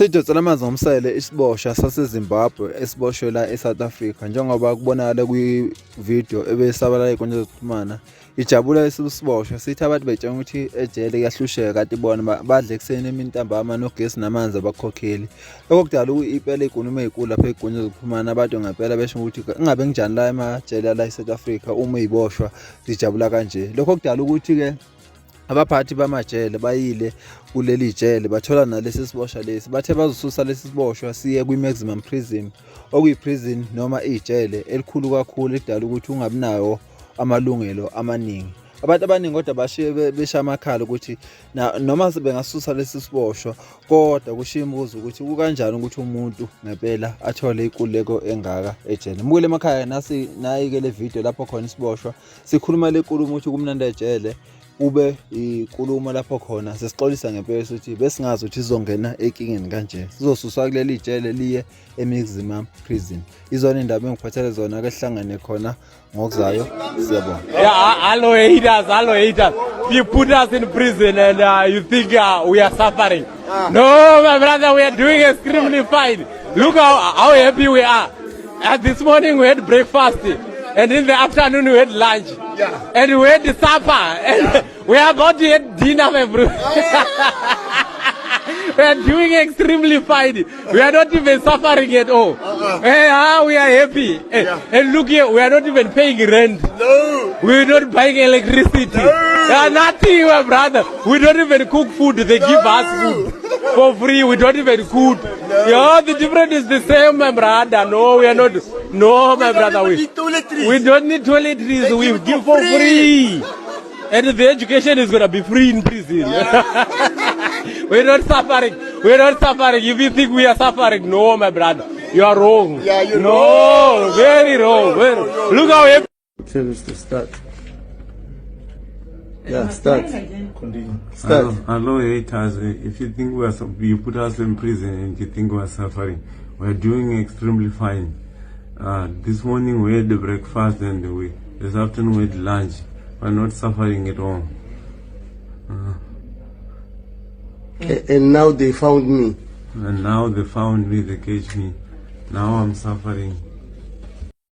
Sidonsela amanzi ngomsele isiboshwa saseZimbabwe esiboshwe la eSouth Africa njengoba kubonakala kwi-video ebesabala ey'nkundleni zokuxhumana. Ijabula isiboshwa sithi abantu betshela ukuthi ejele kuyahlusheka kanti bona badla ekuseni emini ntambama nogesi namanzi abakhokheli. Lokho kudala impela iy'nkulumo ey'nkulu lapha ey'nkundleni zokuxhumana abantu ngempela besho ukuthi ingabe kunjani la emajele la eSouth Africa uma ey'boshwa zijabula kanje. Lokho kudala ukuthi-ke abaphathi bamajele bayile kuleli jele bathola nalesi siboshwa lesi bathe bazosusa lesi siboshwa siye kwi-maximum prison okuyi-prison noma ijele elikhulu kakhulu elidala ukuthi ungabi nawo amalungelo amaningi. Abantu abaningi kodwa bashiye besha amakhala ukuthi noma bengasusa lesi siboshwa kodwa kushiya imibuzo ukuthi kukanjani ukuthi umuntu ngempela athole ikululeko engaka ejele. Mbukele emakhaya nayi-ke le video lapho khona isiboshwa sikhuluma le nkulumo ukuthi kumnandi ejele ube inkulumo lapho khona sesixolisa ngempela ukuthi besingazi ukuthi sizongena enkingeni kanje sizosuswa kuleli jele liye e-maximum prison. Izona indaba engiphathele zona ke sihlangane khona ngokuzayo. Siyabonga. Yeah, hello haters. You put us in prison and you think we are suffering. No, my brother, we are doing extremely fine. Look how happy we are. This morning we had breakfast. And in the afternoon we had lunch, and we had supper, and we are about to have dinner, my bro. We are doing extremely fine. We are not even suffering at all. We are happy. And look here, we are not even paying rent. No. We are not buying electricity. Nothing, my brother. We don't even cook food. They give us food for free. We don't even cook. Yeah, the difference is the same, my brother. No, we are not. No, my brother. We don't need toiletries. We give for free. And the education is going to be free in prison. We're not suffering. We're not suffering. If you think we are suffering, no, my brother. You are wrong. Yeah, you know. Very wrong. Look how happy. Tell us to start. Yeah, start. Continue. Start. Hello, haters. If you think you put us in prison and you think we are suffering, we are doing extremely fine. This morning we had the breakfast and this afternoon we had lunch. We are not suffering at all. And now they found me. And now they found me, they caged me. Now I'm suffering.